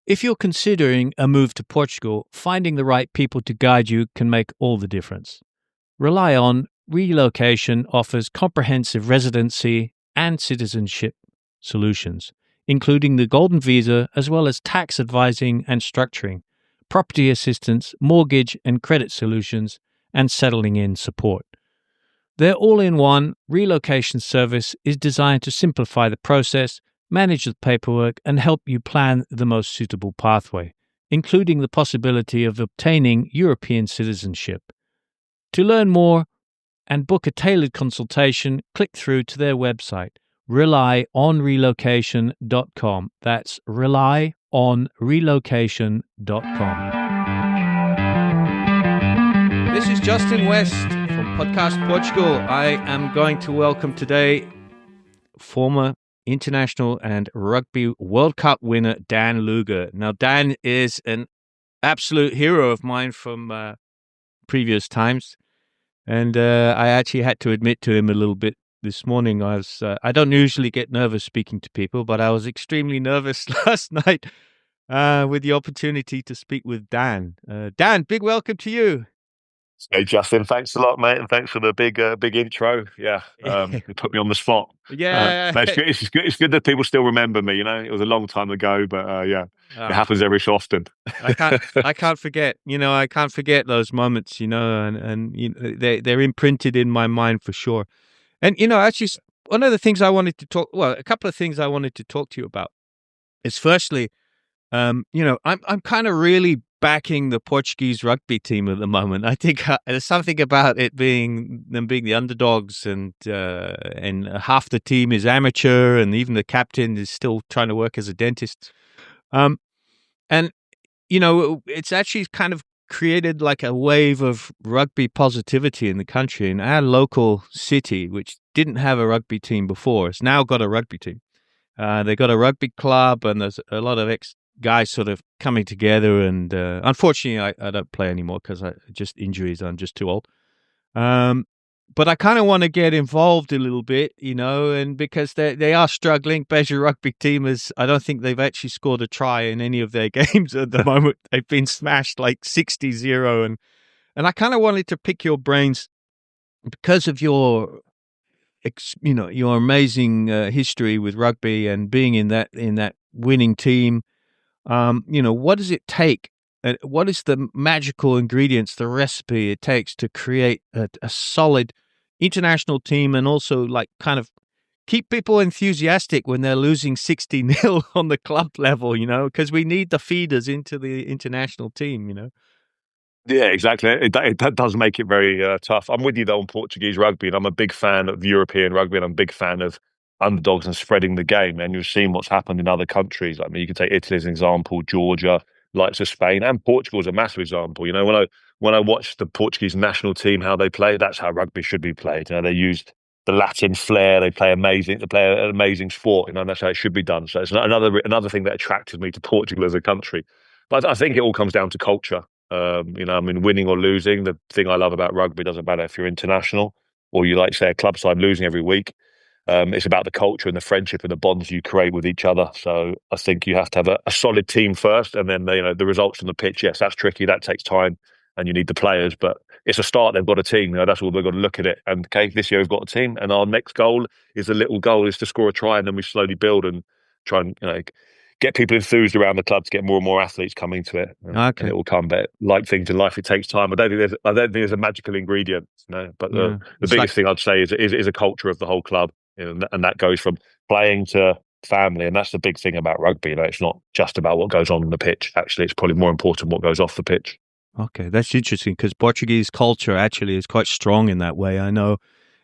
If you're considering a move to Portugal, finding the right people to guide you can make all the difference. Rely on Relocation offers comprehensive residency and citizenship solutions, including the Golden Visa as well as tax advising and structuring, property assistance, mortgage and credit solutions, and settling in support. Their all-in-one relocation service is designed to simplify the process, manage the paperwork, and help you plan the most suitable pathway, including the possibility of obtaining European citizenship. To learn more and book a tailored consultation, click through to their website, relyonrelocation.com. That's relyonrelocation.com. This is Justin West from Podcast Portugal. I am going to welcome today former international and Rugby World Cup winner Dan Luger. Now, Dan is an absolute hero of mine from previous times, and I actually had to admit to him a little bit this morning. I don't usually get nervous speaking to people, but I was extremely nervous last night with the opportunity to speak with Dan. Dan, big welcome to you. Hey, Justin, thanks a lot, mate, and thanks for the big intro. Yeah, you put me on the spot. Yeah. It's good that people still remember me. You know, it was a long time ago, but it happens every so often. I can't forget. I can't forget those moments. And they're imprinted in my mind for sure. And actually, one of the things I wanted to talk. Well, a couple of things I wanted to talk to you about is firstly, I'm kind of really backing the Portuguese rugby team at the moment. I think there's something about them being the underdogs, and half the team is amateur, and even the captain is still trying to work as a dentist. And it's actually kind of created like a wave of rugby positivity in the country. In our local city, which didn't have a rugby team before, it's now got a rugby team. They got a rugby club, and there's a lot of guys sort of coming together, and unfortunately I don't play anymore because just injuries. I'm just too old. But I kind of want to get involved a little bit, and because they are struggling. Beja rugby team I don't think they've actually scored a try in any of their games at the moment. They've been smashed like 60-0, and I kind of wanted to pick your brains because of your amazing history with rugby and being in that winning team. What does it take? What is the magical ingredients, the recipe it takes to create a solid international team, and also like kind of keep people enthusiastic when they're losing 60-0 on the club level, because we need the feeders into the international team, Yeah, exactly. That does make it very tough. I'm with you though on Portuguese rugby, and I'm a big fan of European rugby, and I'm a big fan of underdogs and spreading the game. And you've seen what's happened in other countries. I mean, you can take Italy as an example, Georgia, likes of Spain, and Portugal is a massive example. When I watch the Portuguese national team, how they play, that's how rugby should be played. They used the Latin flair. They play amazing. They play an amazing sport. That's how it should be done. So it's another thing that attracted me to Portugal as a country. But I think it all comes down to culture. Winning or losing, the thing I love about rugby, doesn't matter if you're international or you say a club side losing every week. It's about the culture and the friendship and the bonds you create with each other. So I think you have to have a solid team first, and then the results on the pitch. Yes, that's tricky. That takes time, and you need the players. But it's a start. They've got a team. That's all they've got to look at it. And okay, this year we've got a team, and our next goal is to score a try, and then we slowly build and try and get people enthused around the club to get more and more athletes coming to it. And it will come. But like things in life, it takes time. I don't think there's a magical ingredient. But the biggest thing I'd say is a culture of the whole club. And that goes from playing to family, and that's the big thing about rugby. It's not just about what goes on the pitch. Actually, it's probably more important what goes off the pitch. Okay, that's interesting, because Portuguese culture actually is quite strong in that way. I know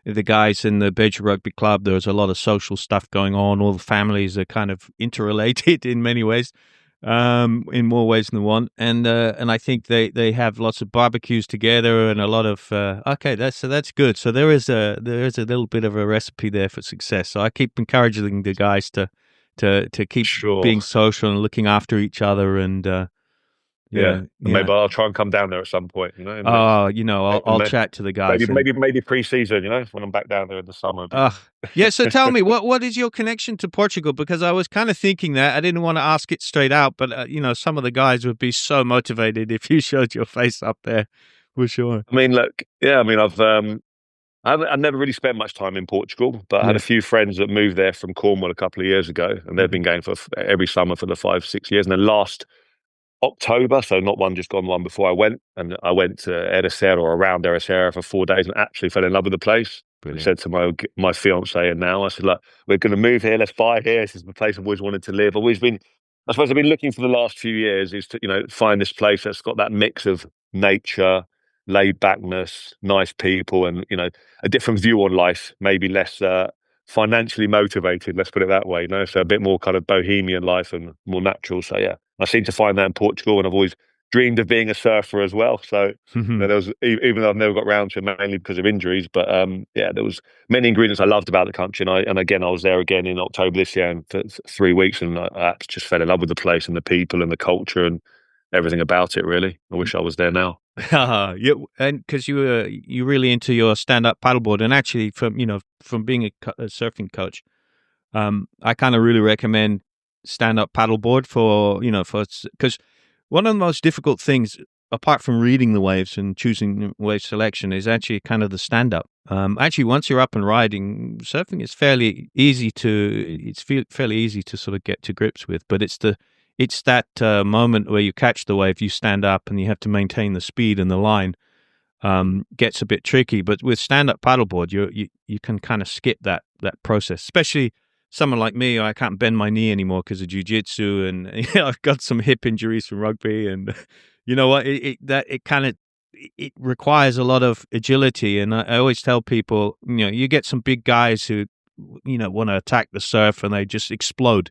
the guys in the Beja Rugby Club, there's a lot of social stuff going on. All the families are kind of interrelated in many ways, in more ways than one. And I think they have lots of barbecues together and a lot of that's good. So there is a little bit of a recipe there for success. So I keep encouraging the guys to keep being social and looking after each other, and Yeah, Yeah, and yeah. maybe I'll try and come down there at some point. You know, and Oh, you know, I'll may- chat to the guys and. maybe pre-season. You know, when I'm back down there in the summer. It'd be Uh, good. yeah, so tell me, what is your connection to Portugal? Because I was kind of thinking that. I didn't want to ask it straight out, but, you know, some of the guys would be so motivated if you showed your face up there, for sure. I mean, look, yeah. I mean, I've never really spent much time in Portugal, but I had Yeah. a few friends that moved there from Cornwall a couple of years ago, and they've Mhm. been going for every summer for the 5 6 years. And then last October, so not one just gone, one before I went to Ericeira or around Ericeira for 4 days and actually fell in love with the place. And Brilliant. said to my fiance and now I said, look, we're going to move here. Let's buy here. This is the place I've always wanted to live. I suppose I've been looking for the last few years is to find this place that's got that mix of nature, laid backness, nice people, and a different view on life. Maybe less financially motivated. Let's put it that way. So a bit more kind of bohemian life and more natural. So yeah. I seem to find that in Portugal, and I've always dreamed of being a surfer as well. So there was, even though I've never got round to it mainly because of injuries, but yeah, there was many ingredients I loved about the country. And again, I was there again in October this year and for 3 weeks, and I just fell in love with the place and the people and the culture and everything about it. Really, I wish I was there now. Yeah, and because you really into your stand-up paddleboard, and actually from being a surfing coach, I kind of really recommend stand-up paddleboard because one of the most difficult things, apart from reading the waves and choosing wave selection, is actually kind of the stand-up. Actually, once you're up and riding, surfing is fairly easy fairly easy to sort of get to grips with. But it's that moment where you catch the wave, you stand up, and you have to maintain the speed and the line. Gets a bit tricky, but with stand-up paddleboard, you can kind of skip that process. Especially someone like me, I can't bend my knee anymore because of jiu-jitsu, and I've got some hip injuries from rugby, and you know what? It requires a lot of agility, and I always tell people, you get some big guys who want to attack the surf, and they just explode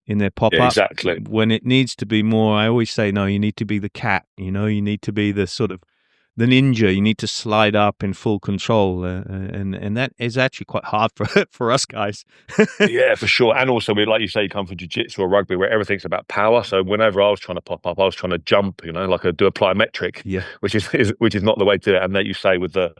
in their Yeah, pop-up. exactly. When it needs to be more, I always say, no, you need to be the cat. You need to be the sort of the ninja. You need to slide up in full control, and that is actually quite hard for us guys. Yeah, for sure. And also, like you say, you come from jiu-jitsu or rugby where everything's about power. So whenever I was trying to pop up, I was trying to jump, do a plyometric, Yeah, which is not the way to do it. And like you say, with the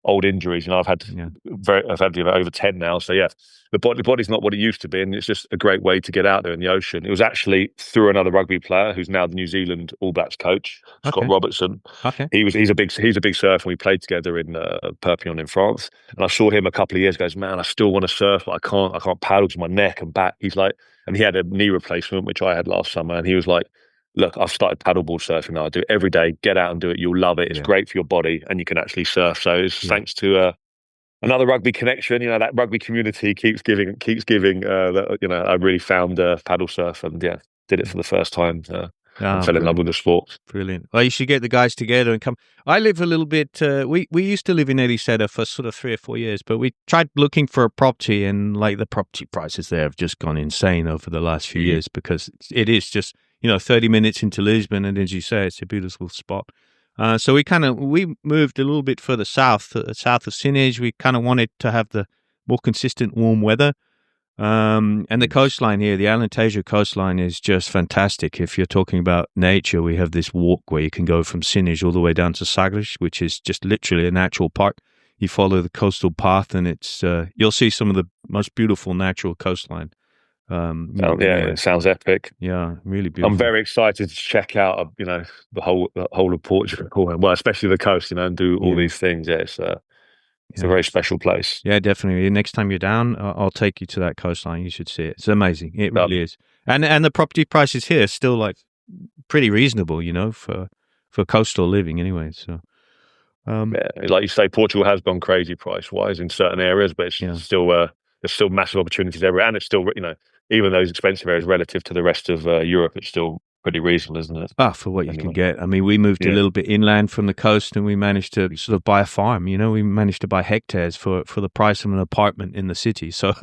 old injuries, I've had yeah, over 10 now. So yeah, the body's not what it used to be, and it's just a great way to get out there in the ocean. It was actually through another rugby player who's now the New Zealand All Blacks coach, Scott okay, Robertson. okay, He's a big surfer. We played together in Perpignan in France, and I saw him a couple of years ago. He goes, man, I still want to surf, but I can't paddle because my neck and back. He's like, and he had a knee replacement which I had last summer, and he was like, look, I've started paddleboard surfing now. I do it every day. Get out and do it. You'll love it. It's yeah, great for your body, and you can actually surf. So it's yeah. thanks to another rugby connection. That rugby community keeps giving. I really found paddle surf, and yeah, did it for the first time and fell in love Brilliant. with the sport. Brilliant. Well, you should get the guys together and come. I live a little bit. We used to live in Ericeira for sort of 3 or 4 years, but we tried looking for a property, and like the property prices there have just gone insane over the last few years because it is just 30 minutes into Lisbon, and as you say, it's a beautiful spot. So we moved a little bit further south, south of Sines. We kind of wanted to have the more consistent warm weather. And the coastline here, the Alentejo coastline, is just fantastic. If you're talking about nature, we have this walk where you can go from Sines all the way down to Sagres, which is just literally a natural park. You follow the coastal path, and it's you'll see some of the most beautiful natural coastline. It sounds epic. Yeah, really beautiful. I'm very excited to check out, the whole of Portugal, well, especially the coast, and do all these things. Yeah, it's a very special place. Yeah, definitely. Next time you're down, I'll take you to that coastline. You should see it. It's amazing. It really is. And the property prices here are still like pretty reasonable, for coastal living anyway. So, like you say, Portugal has gone crazy price wise in certain areas, but it's still there's still massive opportunities everywhere, and it's still even those expensive areas relative to the rest of Europe, it's still pretty reasonable, isn't it? for what you can get. I mean, we moved a little bit inland from the coast, and we managed to sort of buy a farm. We managed to buy hectares for the price of an apartment in the city. So,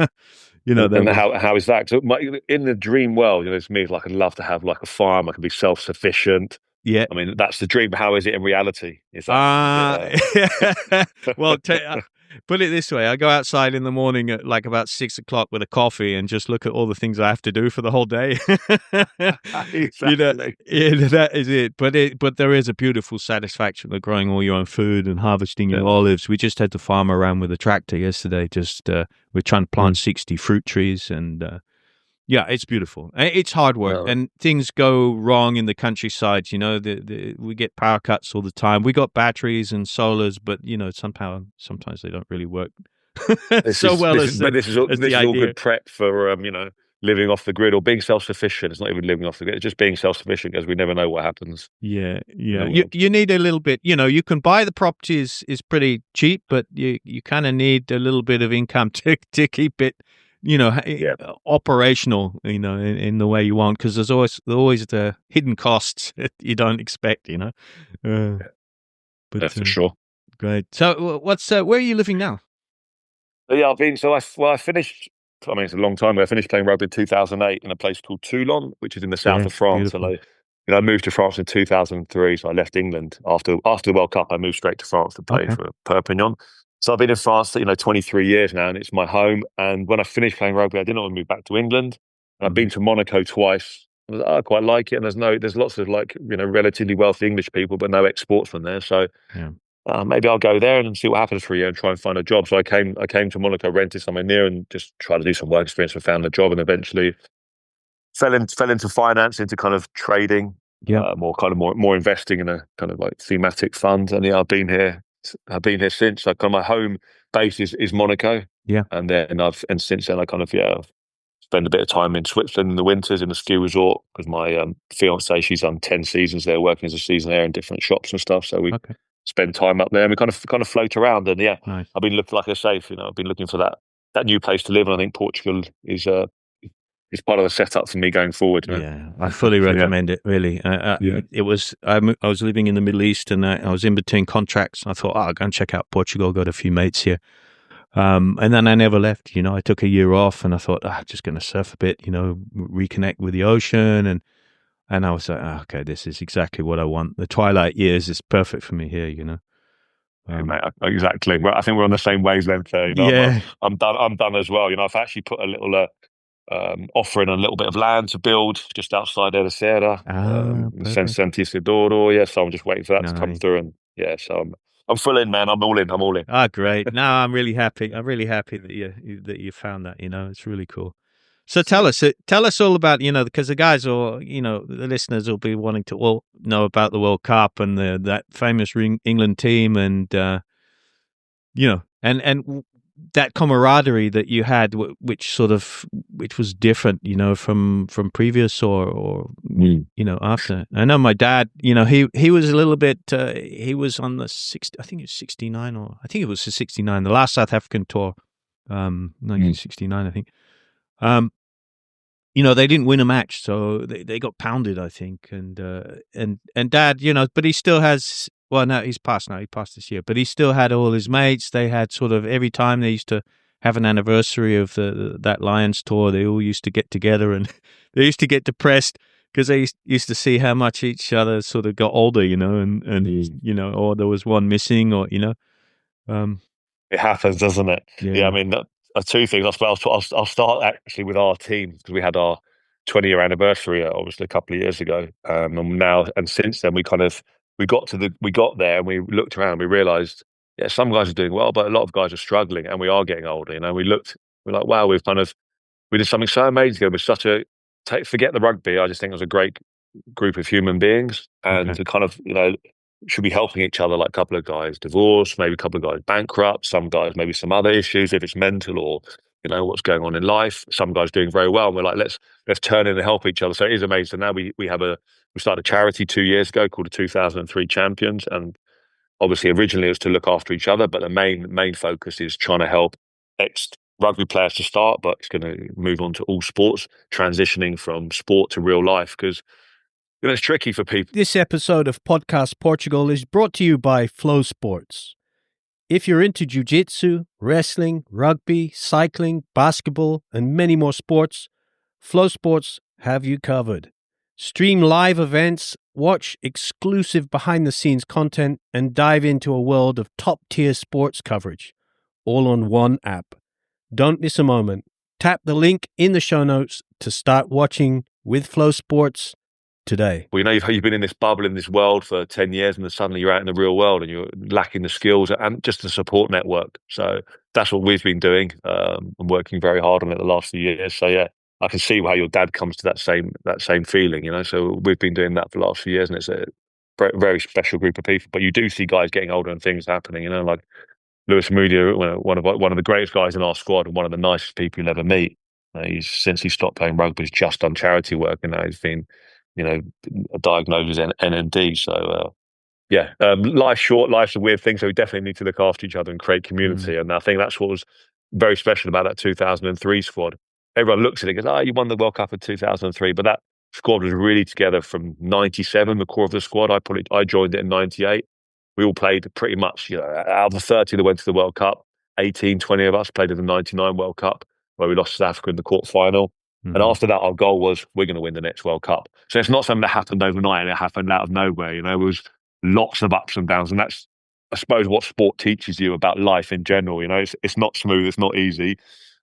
and how is that? So in the dream world, it's me. Like, I'd love to have like a farm. I can be self-sufficient. Yeah. I mean, that's the dream. How is it in reality? Is that? Well, Put it this way: I go outside in the morning at like about 6 o'clock with a coffee and just look at all the things I have to do for the whole day. Exactly. That is it. But there is a beautiful satisfaction of growing all your own food and harvesting your Yeah. olives. We just had the farmer around with a tractor yesterday. We're trying to plant 60 fruit trees, and yeah, it's beautiful. It's hard work, No. and things go wrong in the countryside. We get power cuts all the time. We got batteries and solars, but sometimes they don't really work so well as But this is the all idea. good prep for living off the grid or being self-sufficient. It's not even living off the grid; it's just being self-sufficient, because we never know what happens Yeah, in yeah. the You world. you need a little bit. You can buy the properties is pretty cheap, but you kind of need a little bit of income to keep it, Yeah, operational. In the way you want, because there's always the hidden costs that you don't expect. Uh, but for sure. great. So where are you living now? But yeah, I finished. I mean, it's a long time ago. I finished playing rugby in 2008 in a place called Toulon, which is in the south Yeah, of France. And beautiful. I moved to France in 2003. So I left England after the World Cup. I moved straight to France to play Okay. for Perpignan. So I've been in France, 23 years now, and it's my home. And when I finished playing rugby, I didn't want to move back to England. And I've Mhm. been to Monaco twice. I quite like it. And there's lots of relatively wealthy English people, but no ex-sportsmen there. So Yeah. maybe I'll go there and see what happens for a year and try and find a job. So I came to Monaco, rented somewhere near, and just tried to do some work experience and found a job, and eventually fell into finance, into kind of trading, Yeah. more investing in a kind of like thematic fund. And yeah, I've been here since. So kind of my home base is Monaco, Yeah. and since then I've spend a bit of time in Switzerland in the winters in a ski resort, because my fiance, she's done 10 seasons there, working as a seasonaire in different shops and stuff. So we Okay. spend time up there, and we kind of float around. And yeah, Nice. I've been looking, like I say, I've been looking for that new place to live, and I think Portugal is part of the setup for me going forward. Yeah, I fully So, yeah, recommend it. Really, yeah, it was. I was living in the Middle East, and I was in between contracts. I thought, I'll go and check out Portugal. Got a few mates here, and then I never left. I took a year off, and I thought, just going to surf a bit. Reconnect with the ocean, and I was like, okay, this is exactly what I want. The twilight years is perfect for me here. mate, exactly. Well, I think we're on the same wavelength there. Yeah. I'm done. I'm done as well. I've actually put a little offering a little bit of land to build just outside Ericeira, in Perfect. Santi Isidoro. Yeah, so I'm just waiting for that to come Nice. through, and yeah, so I'm full in, man. I'm all in. I'm all in. Great. No, I'm really happy. I'm really happy that you found that. It's really cool. So tell us all about, because the guys or, the listeners will be wanting to all know about the World Cup and that famous England team, and that camaraderie that you had, which was different, from previous or after. I know my dad, he was a little bit. He was on the 60. I think it was 69, or I think it was the 69, the last South African tour, 1969, I think. They didn't win a match, so they got pounded, I think. And Dad, but he still has. Well, no, he's passed now. He passed this year, but he still had all his mates. They had sort of every time they used to have an anniversary of that Lions tour, they all used to get together, and they used to get depressed because they used to see how much each other sort of got older, or there was one missing, or um, It happens, doesn't it? Yeah, I yeah, mean, two things. I'll start actually with our team, because we had our 20-year anniversary, obviously a couple of years ago. And since then we got there, and we looked around, and we realised, yeah, some guys are doing well, but a lot of guys are struggling, and we are getting older. We're like, wow, we did something so amazing. We're such a forget the rugby. I just think it was a great group of human beings, and okay, to kind of should be helping each other. Like a couple of guys divorced, maybe a couple of guys bankrupt, some guys maybe some other issues, if it's mental or what's going on in life. Some guys doing very well, and we're like, let's turn in and help each other. So it is amazing. So now we started a charity 2 years ago called the 2003 Champions, and obviously originally it was to look after each other, but the main focus is trying to help ex rugby players to start, but it's going to move on to all sports, transitioning from sport to real life, because it's tricky for people. This episode of Podcast Portugal is brought to you by Flow Sports. If you're into jiu-jitsu, wrestling, rugby, cycling, basketball, and many more sports, Flow Sports have you covered. Stream live events, watch exclusive behind-the-scenes content, and dive into a world of top-tier sports coverage, all on one app. Don't miss a moment. Tap the link in the show notes to start watching with Flow Sports today. Well, you've been in this bubble, in this world for 10 years, and then suddenly you're out in the real world and you're lacking the skills and just the support network. So that's what we've been doing and working very hard on it the last few years. So yeah, I can see how your dad comes to that same feeling, So we've been doing that for the last few years, and it's a very special group of people. But you do see guys getting older and things happening, like Lewis Moody, one of the greatest guys in our squad and one of the nicest people you'll ever meet. Since he stopped playing rugby, he's just done charity work, and now he's been diagnosed as NMD. So life's short, life's a weird thing. So we definitely need to look after each other and create community. And I think that's what was very special about that 2003 squad. Everyone looks at it and goes, you won the World Cup in 2003. But that squad was really together from 97, the core of the squad. I joined it in 98. We all played pretty much, out of the 30 that went to the World Cup, 18, 20 of us played in the 99 World Cup, where we lost to South Africa in the quarterfinal. And after that, our goal was, we're going to win the next World Cup. So it's not something that happened overnight, and it happened out of nowhere. It was lots of ups and downs. And that's, I suppose, what sport teaches you about life in general. It's not smooth, it's not easy.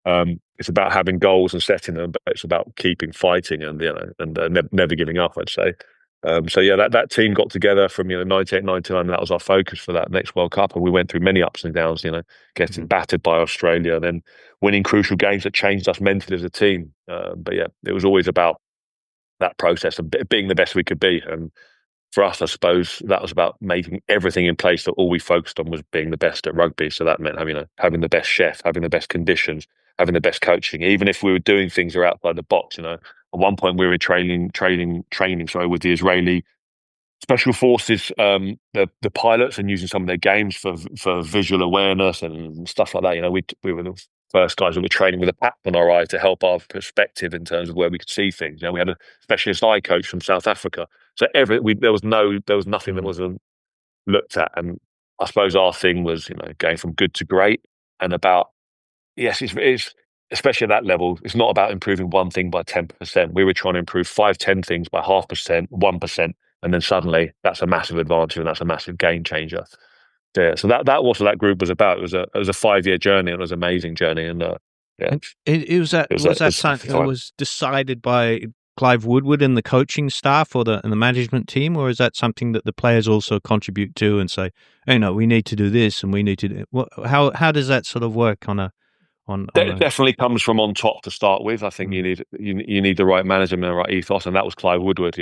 It's about having goals and setting them, but it's about keeping fighting and never giving up, I'd say. That team got together from 98, 99. That was our focus for that next World Cup, and we went through many ups and downs. Getting battered by Australia, then winning crucial games that changed us mentally as a team. It was always about that process of being the best we could be. And for us, I suppose that was about making everything in place that all we focused on was being the best at rugby. So that meant having the best chef, having the best conditions, having the best coaching. Even if we were doing things that are outside the box, at one point we were training with the Israeli Special Forces, the pilots, and using some of their games for visual awareness and stuff like that. We were the first guys that were training with a patch on our eye to help our perspective in terms of where we could see things. We had a specialist eye coach from South Africa. So there was nothing that wasn't looked at. And I suppose our thing was, going from good to great, and about, yes, it's especially at that level, it's not about improving one thing by 10%. We were trying to improve 5-10 things by 0.5%, 1%. And then suddenly that's a massive advantage, and that's a massive game changer. Yeah, so that was what that group was about. It was a 5-year journey, and it was an amazing journey. And was that something that was decided by Clive Woodward and the coaching staff and the management team, or is that something that the players also contribute to and say, hey, no, we need to do this and we need to do? How does that sort of work on a? Definitely comes from on top to start with. I think you need the right management and the right ethos, and that was Clive Woodward.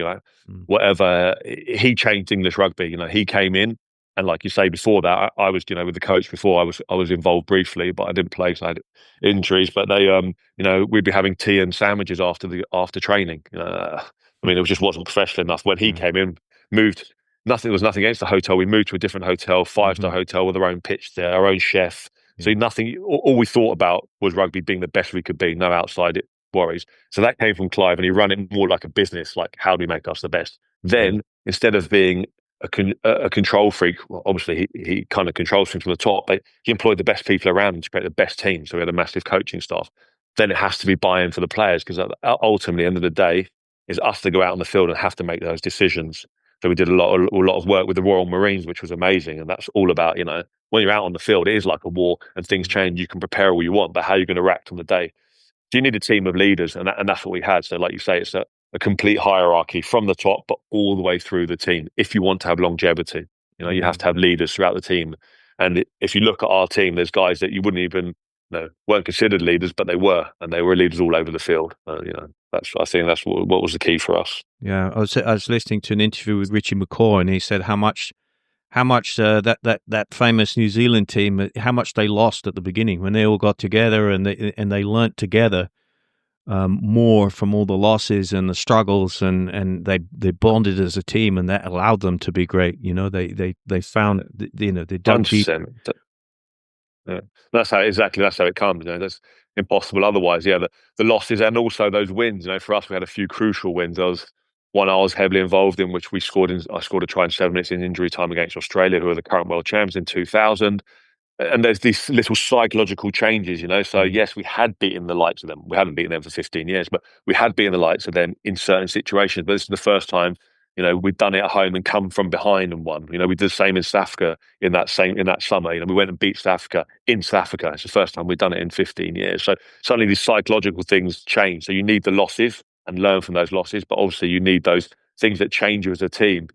Whatever, he changed English rugby. He came in, and like you say, before that, I was with the coach before. I was involved briefly, but I didn't play because I had injuries. But they, we'd be having tea and sandwiches after training. It just wasn't professional enough. When he came in, moved. There was nothing against the hotel. We moved to a different hotel, 5-star hotel with our own pitch there, our own chef. So nothing. All we thought about was rugby being the best we could be. No outside worries. So that came from Clive, and he ran it more like a business. Like, how do we make us the best? Then, instead of being a control freak, well, obviously he kind of controls things from the top, but he employed the best people around him to create the best team. So we had a massive coaching staff. Then it has to be buy-in for the players, because ultimately, at the end of the day, it's us to go out on the field and have to make those decisions. So we did a lot of work with the Royal Marines, which was amazing, and that's all about when you're out on the field, it is like a war, and things change. You can prepare all you want, but how you're going to react on the day. So you need a team of leaders, and that's what we had. So, like you say, it's a complete hierarchy from the top, but all the way through the team. If you want to have longevity, you have to have leaders throughout the team. And if you look at our team, there's guys that you wouldn't even weren't considered leaders, but they were, and they were leaders all over the field. I think that's what was the key for us. Yeah, I was listening to an interview with Richie McCaw, and he said how much that famous New Zealand team, how much they lost at the beginning when they all got together and they learnt together more from all the losses and the struggles, and they bonded as a team, and that allowed them to be great. They found they dug deep. Yeah. That's how it comes. That's impossible otherwise. Yeah, the losses and also those wins. For us, we had a few crucial wins. There was one I was heavily involved in, which I scored a try in 7 minutes in injury time against Australia, who are the current world champions in 2000. And there's these little psychological changes, So yes, we had beaten the likes of them. We hadn't beaten them for 15 years, but we had beaten the likes of them in certain situations. But this is the first time we'd done it at home and come from behind and won. We did the same in South Africa in that summer. We went and beat South Africa in South Africa. It's the first time we'd done it in 15 years. So suddenly these psychological things change. So you need the losses and learn from those losses, but obviously you need those things that change you as a team.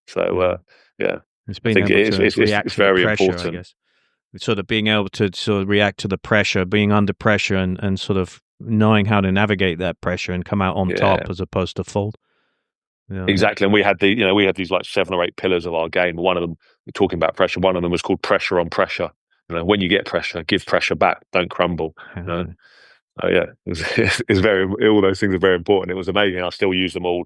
So it's being able to react it's to the very pressure, important. I guess. Sort of being able to sort of react to the pressure, being under pressure, and sort of knowing how to navigate that pressure and come out on top as opposed to fold. Exactly. And we had these like 7 or 8 pillars of our game. One of them, talking about pressure, one of them was called pressure on pressure. When you get pressure, give pressure back, don't crumble. Oh yeah, it's very, all those things are very important. It was amazing. I still use them all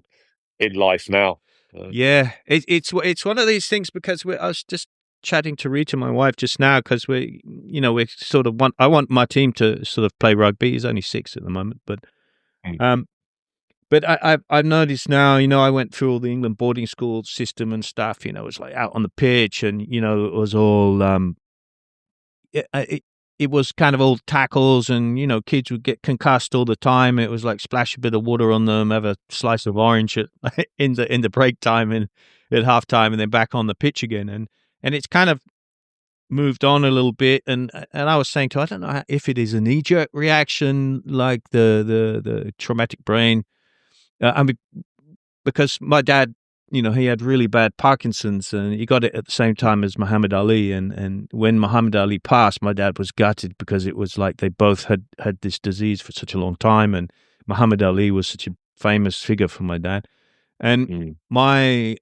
in life now. It's one of these things because I was just chatting to Rita, my wife, just now, because we sort of I want my team to sort of play rugby. He's only 6 at the moment, but I've noticed now, I went through all the England boarding school system and stuff, it was like out on the pitch and, it was all, it was kind of all tackles and, kids would get concussed all the time. It was like splash a bit of water on them, have a slice of orange in the break time and at halftime and then back on the pitch again. And it's kind of moved on a little bit. And I was saying to her, I don't know if it is a knee-jerk reaction, like the traumatic brain. Because my dad, he had really bad Parkinson's and he got it at the same time as Muhammad Ali. And when Muhammad Ali passed, my dad was gutted because it was like they both had this disease for such a long time. And Muhammad Ali was such a famous figure for my dad. And my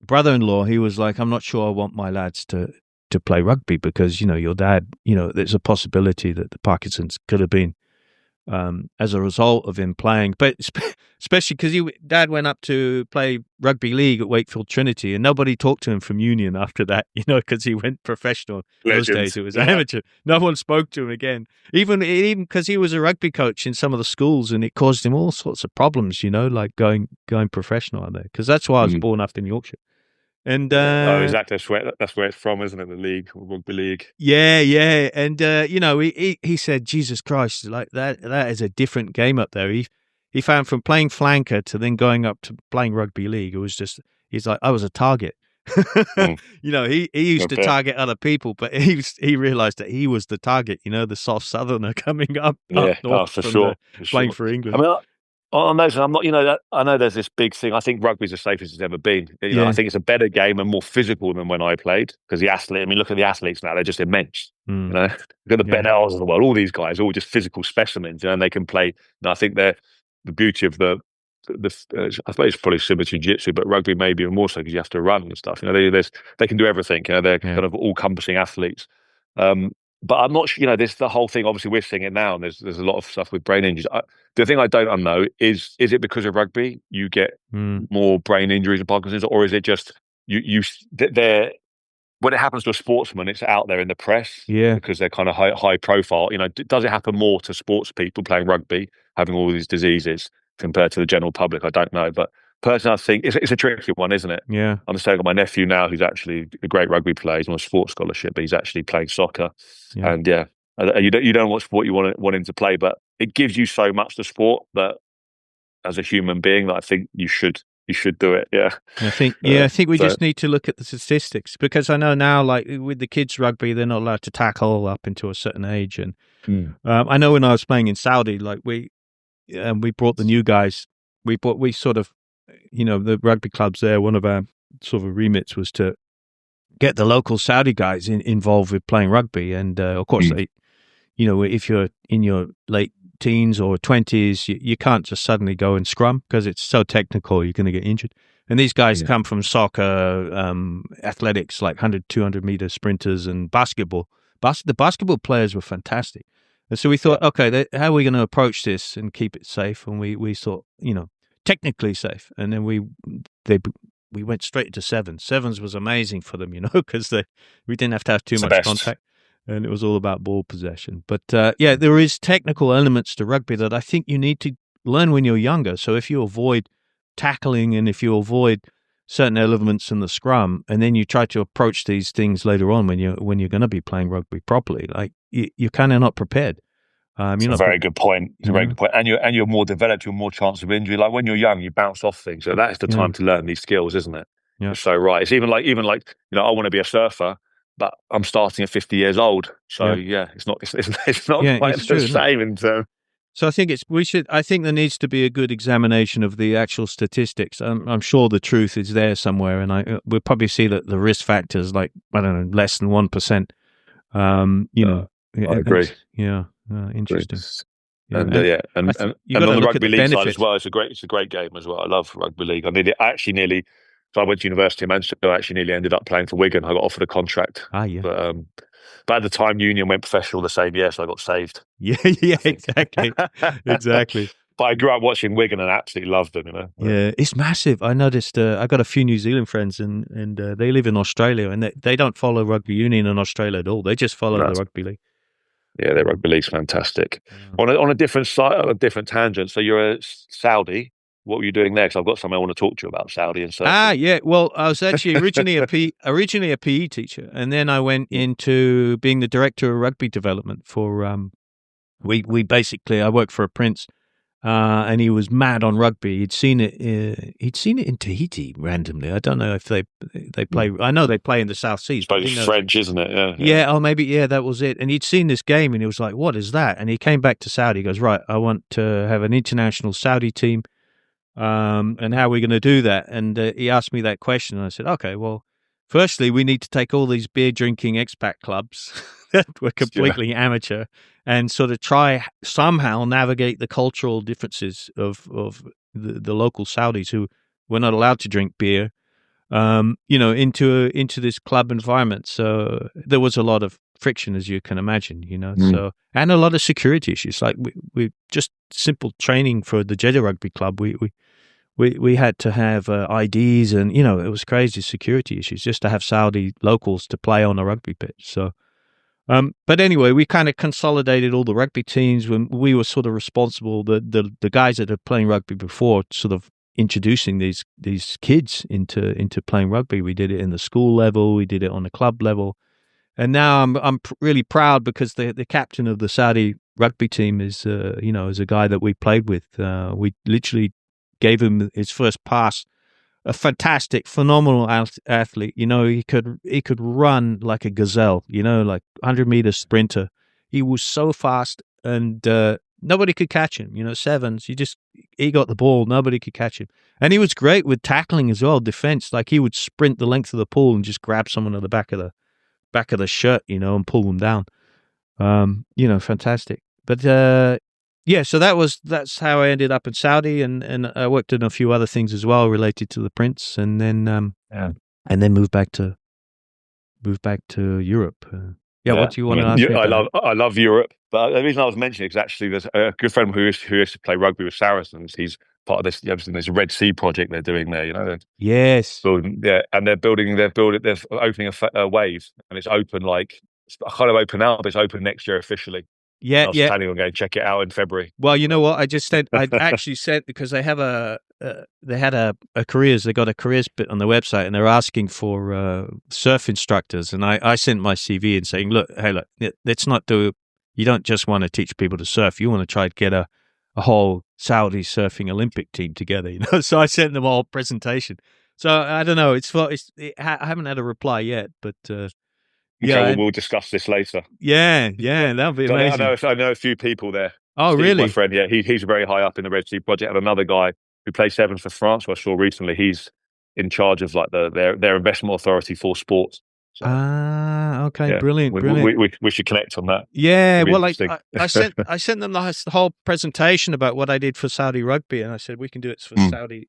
brother-in-law, he was like, I'm not sure I want my lads to play rugby because, your dad, there's a possibility that the Parkinson's could have been as a result of him playing, but especially because Dad went up to play rugby league at Wakefield Trinity, and nobody talked to him from Union after that, because he went professional. Those days it was amateur. No one spoke to him again, even because he was a rugby coach in some of the schools, and it caused him all sorts of problems, like going professional out there. Because that's why I was born up in Yorkshire. And exactly. That's where it's from, isn't it? The league, rugby league. Yeah. And he said, Jesus Christ, like that is a different game up there. He found from playing flanker to then going up to playing rugby league, it was just, he's like, I was a target. He used to target other people, but he realized that he was the target. The soft southerner coming up north for sure, playing for England. I mean, on those, I'm not. That I know there's this big thing. I think rugby's the safest it's ever been. I think it's a better game and more physical than when I played because the athlete. I mean, look at the athletes now; they're just immense. Look at the Ben Ells of the world. All these guys, all just physical specimens, and they can play. And I think they're the beauty of the I suppose it's probably similar to jiu-jitsu, but rugby maybe even more so because you have to run and stuff. They can do everything. They're kind of all-encompassing athletes. But I'm not sure, there's the whole thing, obviously we're seeing it now and there's a lot of stuff with brain injuries. The thing I don't know is it because of rugby you get more brain injuries and Parkinson's, or is it just they're when it happens to a sportsman, it's out there in the press because they're kind of high profile. Does it happen more to sports people playing rugby, having all these diseases compared to the general public? I don't know. But personally, I think it's a tricky one, isn't it? Yeah. I'm saying my nephew now, who's actually a great rugby player. He's on a sports scholarship, but he's actually playing soccer. Yeah. And you don't know what sport you want him to play, but it gives you so much to sport that as a human being that I think you should do it. Yeah. I think we just need to look at the statistics because I know now, like with the kids rugby, they're not allowed to tackle up until a certain age. And I know when I was playing in Saudi, like we brought the new guys. We sort of, the rugby clubs there. One of our sort of remits was to get the local Saudi guys involved with playing rugby, and of course, if you're in your late teens or 20s, you can't just suddenly go and scrum because it's so technical. You're going to get injured. And these guys come from soccer, athletics, like 100, 200 meter sprinters, and basketball. The basketball players were fantastic. And so we thought, okay, how are we going to approach this and keep it safe? And we thought, technically safe. And then we went straight into sevens. Sevens was amazing for them, because we didn't have to have too much contact, and it was all about ball possession. But there is technical elements to rugby that I think you need to learn when you're younger. So if you avoid tackling and if you avoid certain elements in the scrum, and then you try to approach these things later on when you're going to be playing rugby properly, like you're kind of not prepared. It's a very good point. It's a very good point. And you're more developed, you're more chance of injury. Like when you're young, you bounce off things. So that's the time to learn these skills, isn't it? Yeah. You're so right. It's even like I want to be a surfer, but I'm starting at 50 years old. So it's not quite the same in terms. So I think I think there needs to be a good examination of the actual statistics. I'm sure the truth is there somewhere, and we'll probably see that the risk factors, like, I don't know, less than 1%. I agree. Interesting. And on the rugby league side as well, it's a great game as well. I love rugby league. So I went to university in Manchester. I actually nearly ended up playing for Wigan. I got offered a contract. But at the time, Union went professional the same year, so I got saved. Yeah, exactly. But I grew up watching Wigan and absolutely loved them, Yeah, it's massive. I noticed, I got a few New Zealand friends and they live in Australia, and they don't follow rugby union in Australia at all. They just follow the rugby league. Yeah, their rugby league's fantastic. Yeah. On a different side, a different tangent. So you're a Saudi. What were you doing there? Because I've got something I want to talk to you about Saudi and surfing. Yeah. Well, I was actually originally a PE teacher, and then I went into being the director of rugby development for. We basically, I worked for a prince, and he was mad on rugby. He'd seen it in Tahiti randomly. I don't know if they play. I know they play in the South Seas. It's French, isn't it? Yeah. Yeah. Oh, maybe. Yeah, that was it. And he'd seen this game, and he was like, "What is that?" And he came back to Saudi. He goes, "Right, I want to have an international Saudi team." And how are we going to do that? And he asked me that question, and I said, okay, well, firstly, we need to take all these beer drinking expat clubs that were completely amateur and sort of try somehow navigate the cultural differences of the local Saudis who were not allowed to drink beer, into this club environment. So there was a lot of friction, as you can imagine, so, and a lot of security issues. Like we just simple training for the Jeddah Rugby Club. We had to have IDs, and it was crazy security issues just to have Saudi locals to play on a rugby pitch. So, but anyway, we kind of consolidated all the rugby teams when we were sort of responsible. The guys that are playing rugby before, sort of introducing these kids into playing rugby. We did it in the school level, we did it on the club level. And now I'm really proud because the captain of the Saudi rugby team is is a guy that we played with. We literally gave him his first pass. A fantastic, phenomenal athlete. He could run like a gazelle. Like 100-meter sprinter. He was so fast, and nobody could catch him. Sevens. He got the ball. Nobody could catch him, and he was great with tackling as well. Defense, like he would sprint the length of the pool and just grab someone at the back of the shirt, and pull them down. Fantastic. But so that's how I ended up in Saudi, and I worked in a few other things as well related to the Prince, and then moved back to Europe. What do you want to ask me about? I love Europe, but the reason I was mentioning it is actually there's a good friend who used to play rugby with Saracens. He's part of this. There's a Red Sea project they're doing there. Yes. And they're opening a wave, and it's open it's kind of open now, but it's open next year officially. Yeah, I was planning on going to check it out in February. Well, you know what? I actually sent because they have they had a careers. They got a careers bit on their website, and they're asking for surf instructors. And I sent my CV and saying, look, let's not do. You don't just want to teach people to surf. You want to try to get a whole Saudi surfing Olympic team together. So I sent them all presentation. So I don't know. I haven't had a reply yet, but. We'll discuss this later. Yeah, that'll be amazing. I know a few people there. Oh, Steve, really? My friend, he's very high up in the Red Sea project, and another guy who plays sevens for France, who I saw recently. He's in charge of their investment authority for sports. So, okay, brilliant. We should connect on that. Yeah, well, I sent them the whole presentation about what I did for Saudi rugby, and I said we can do it for Saudi.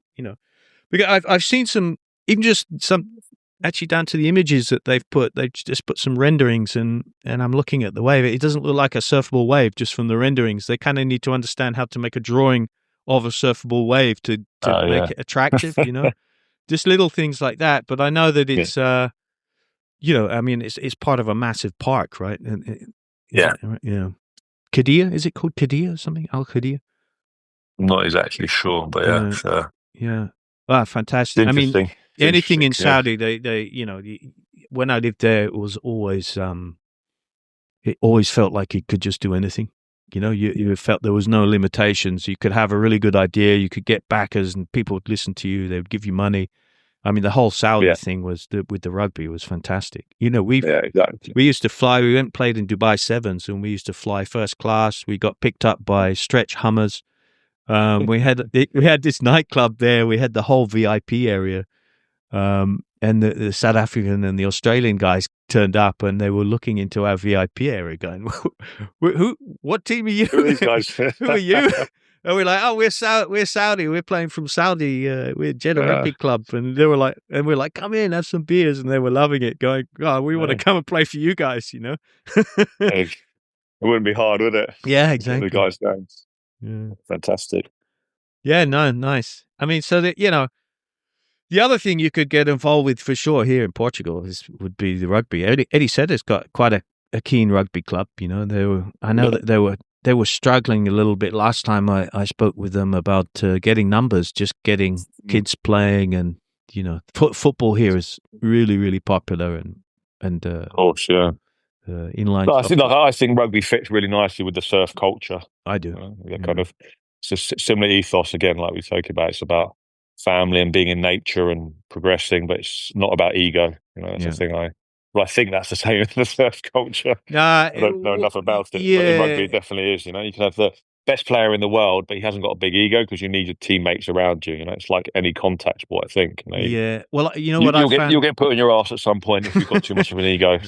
Because I've seen some, even just some. Actually, down to the images that they've just put some renderings, and I'm looking at the wave. It doesn't look like a surfable wave just from the renderings. They kind of need to understand how to make a drawing of a surfable wave to make it attractive, just little things like that. But I know that it's, it's part of a massive park, right? Qiddiya, is it called Qiddiya or something? Al Qiddiya? I'm not exactly sure, but yeah. Wow, fantastic. I mean, anything in Saudi, they when I lived there, it was always, it always felt like it could just do anything. you felt there was no limitations. You could have a really good idea. You could get backers and people would listen to you. They would give you money. I mean, the whole Saudi thing with the rugby was fantastic. Exactly. We used to fly. We went and played in Dubai Sevens, and we used to fly first class. We got picked up by stretch Hummers. We had this nightclub there. We had the whole VIP area, and the South African and the Australian guys turned up, and they were looking into our VIP area, going, What team are you? Who are these guys? Who are you?" And we're like, "Oh, we're Saudi. We're playing from Saudi. We're Jeddah Rugby Club." And they were like, we're like, "Come in, have some beers." And they were loving it, going, "Oh, we want to come and play for you guys." It wouldn't be hard, would it? Yeah, exactly. The guys going. Yeah. Fantastic. Yeah, no, nice. I mean, so that the other thing you could get involved with for sure here in Portugal would be the rugby. Eddie said it's got quite a keen rugby club. I know that they were struggling a little bit last time I spoke with them about getting numbers, just getting kids playing, and football here is really, really popular and of course, yeah. Inline. I think rugby fits really nicely with the surf culture. I do. Kind of, it's a similar ethos again, like we talk about. It's about family and being in nature and progressing, but it's not about ego. That's the thing. I think that's the same in the surf culture. I don't know enough about it, but in rugby it definitely is. You can have the best player in the world, but he hasn't got a big ego because you need your teammates around you. It's like any contact sport, I think. Yeah. Well, you'll get put on your ass at some point if you've got too much of an ego.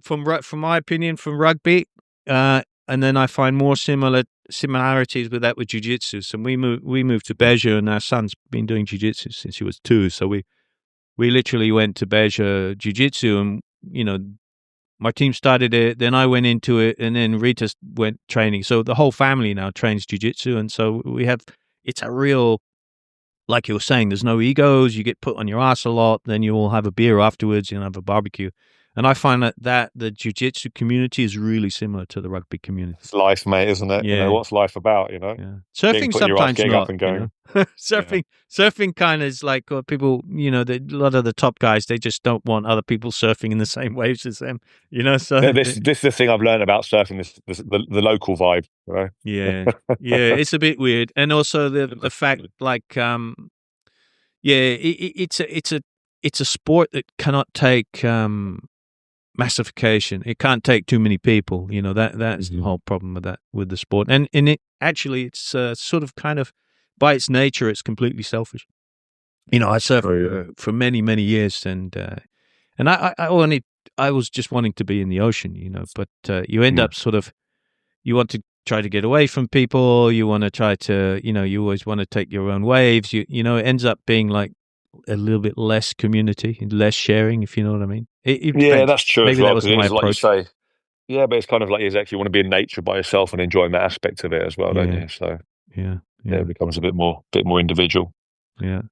From my opinion, from rugby, and then I find more similarities with that with jiu-jitsu. So we moved to Beja, and our son's been doing jiu-jitsu since he was 2. So we literally went to Beja jiu-jitsu, and my team started it, then I went into it, and then Rita went training. So the whole family now trains jiu-jitsu, and so it's a real, like you were saying, there's no egos. You get put on your ass a lot, then you all have a beer afterwards, have a barbecue. And I find that the jiu-jitsu community is really similar to the rugby community. It's life, mate, isn't it? Yeah. What's life about, Yeah. Surfing sometimes getting not. Up and going. Surfing kind of is like people, a lot of the top guys, they just don't want other people surfing in the same waves as them, So this is the thing I've learned about surfing, the local vibe, Yeah, it's a bit weird, and also the fact, like, it's a sport that cannot take massification. It can't take too many people. That's the whole problem with the sport, and it actually it's sort of kind of by its nature it's completely selfish. I surfed for many years, and I was just wanting to be in the ocean, but you end up sort of, you want to try to get away from people. You want to try to, you always want to take your own waves. It ends up being like a little bit less community, less sharing, if you know what I mean. That's true. Maybe as well, that was my approach. Like you say. Yeah, but it's kind of like exactly you want to be in nature by yourself and enjoying that aspect of it as well, don't you? So it becomes a bit more individual. Yeah,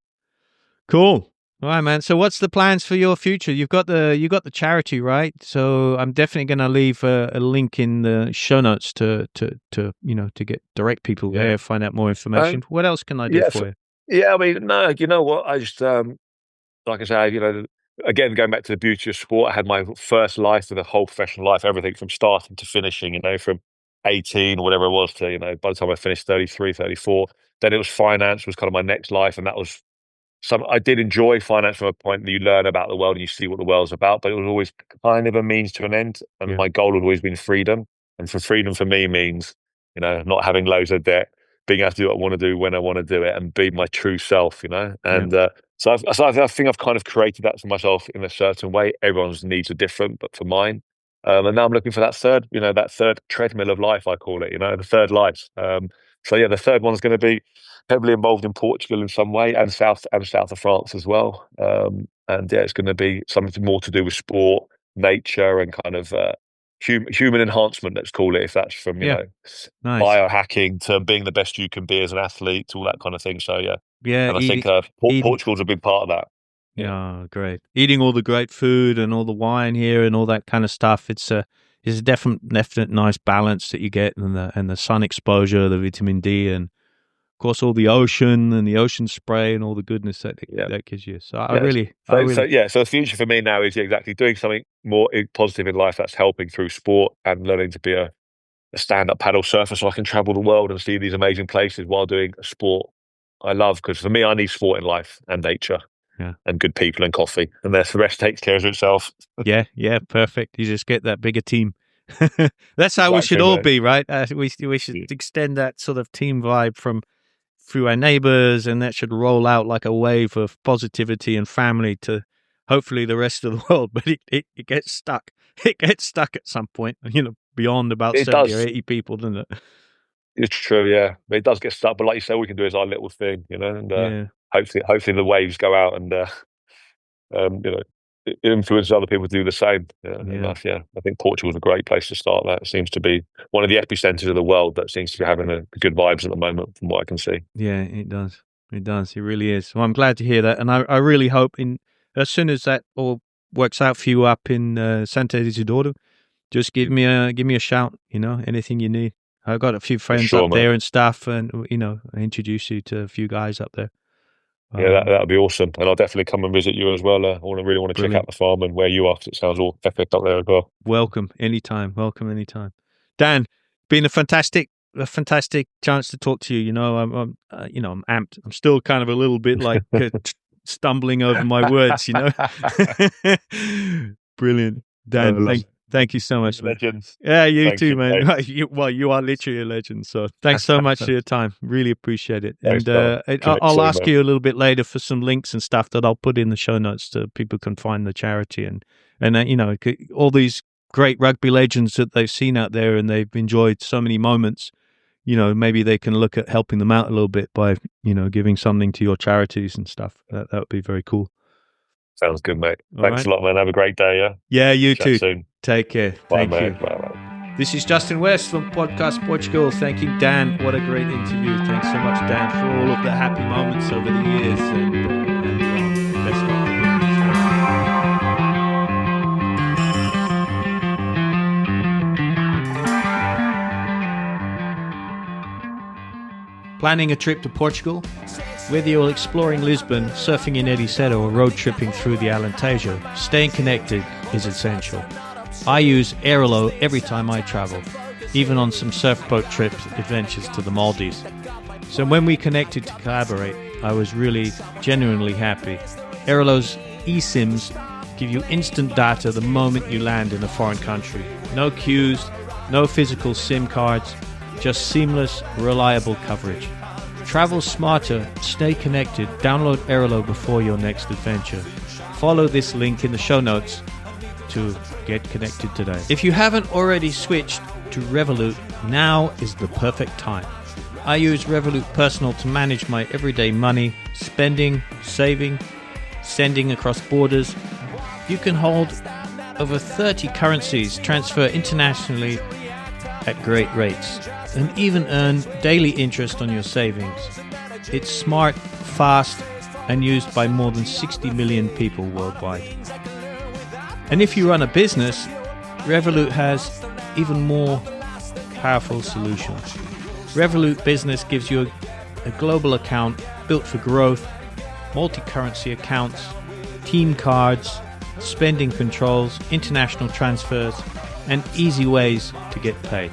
cool. All right, man. So what's the plans for your future? You got the charity, right? So I'm definitely going to leave a link in the show notes to get direct people there, find out more information. What else can I do for you? Yeah, I mean, no, you know what? I just, like I say, again, going back to the beauty of sport, I had my first life with a whole professional life, everything from starting to finishing, from 18 or whatever it was to, by the time I finished 33, 34, then it was finance was kind of my next life. And that was I did enjoy finance from a point that you learn about the world and you see what the world's about, but it was always kind of a means to an end. And my goal had always been freedom. And freedom for me means, not having loads of debt, being able to do what I want to do when I want to do it, and be my true self, And so I think I've kind of created that for myself in a certain way. Everyone's needs are different, but for mine, and now I'm looking for that third treadmill of life, I call it, the third life. The third one's going to be heavily involved in Portugal in some way, and south of France as well. It's going to be something more to do with sport, nature, and kind of human enhancement, let's call it, if that's from nice. biohacking to being the best you can be as an athlete, to all that kind of thing. So and I think Portugal's a big part of that. Yeah, great. Eating all the great food and all the wine here and all that kind of stuff. It's a definite nice balance that you get, and the sun exposure, the vitamin D, and of course all the ocean and the ocean spray and all the goodness that gives you. So So the future for me now is exactly doing something more positive in life that's helping through sport and learning to be a stand-up paddle surfer so I can travel the world and see these amazing places while doing a sport I love. Because for me, I need sport in life and nature and good people and coffee. And the rest takes care of itself. Yeah, perfect. You just get that bigger team. That's how we should all be, right? We should extend that sort of team vibe through our neighbors, and that should roll out like a wave of positivity and family to hopefully the rest of the world. But it gets stuck. It gets stuck at some point, beyond about 70 or 80 people, doesn't it? It's true, yeah. But it does get stuck. But like you say, all we can do is our little thing, and hopefully the waves go out and influence other people to do the same. I think Portugal is a great place to start that. It seems to be one of the epicenters of the world that seems to be having good vibes at the moment, from what I can see. Yeah, it does. It really is. Well, I'm glad to hear that, and I really hope as soon as that all works out for you up in Santa Isidoro, just give me a shout. Anything you need. I've got a few friends up there and stuff, and I introduce you to a few guys up there. Yeah, that would be awesome, and I'll definitely come and visit you as well. I really want to check out the farm and where you are, because it sounds all epic up there as well. Welcome anytime. Dan, been a fantastic chance to talk to you. I'm amped. I'm still kind of a little bit like stumbling over my words. Brilliant, Dan. Thank you so much, man. Legends. Yeah, you too, man. You are literally a legend. So thanks so much for your time. Really appreciate it. Thanks, and I'll ask you a little bit later for some links and stuff that I'll put in the show notes so people can find the charity and all these great rugby legends that they've seen out there and they've enjoyed so many moments. Maybe they can look at helping them out a little bit by giving something to your charities and stuff. That would be very cool. Sounds good, mate. Thanks a lot, man. Have a great day, yeah? Yeah, you Chat too. soon. Take care. Bye, Thank mate. you. Bye. This is Justin West from Podcast Portugal. Thanking Dan. What a great interview. Thanks so much, Dan, for all of the happy moments over the years. And let's go. Planning a trip to Portugal? Whether you're exploring Lisbon, surfing in Ediceto, or road tripping through the Alentejo, staying connected is essential. I use Airalo every time I travel, even on some surfboat trips, adventures to the Maldives. So when we connected to collaborate, I was really genuinely happy. Airalo's eSIMs give you instant data the moment you land in a foreign country. No queues, no physical SIM cards, just seamless, reliable coverage. Travel smarter, stay connected, download Airalo before your next adventure. Follow this link in the show notes to get connected today. If you haven't already switched to Revolut, now is the perfect time. I use Revolut Personal to manage my everyday money, spending, saving, sending across borders. You can hold over 30 currencies, transfer internationally at great rates, and even earn daily interest on your savings. It's smart, fast, and used by more than 60 million people worldwide. And if you run a business, Revolut has even more powerful solutions. Revolut Business gives you a global account built for growth, multi-currency accounts, team cards, spending controls, international transfers, and easy ways to get paid.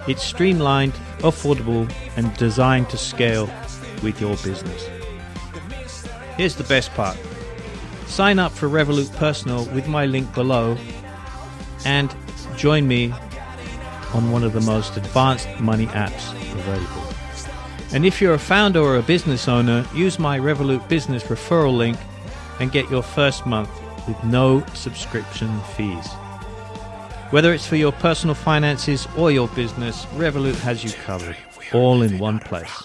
It's streamlined, affordable, and designed to scale with your business. Here's the best part. Sign up for Revolut Personal with my link below and join me on one of the most advanced money apps available. And if you're a founder or a business owner, use my Revolut Business referral link and get your first month with no subscription fees. Whether it's for your personal finances or your business, Revolut has you covered, all in one place.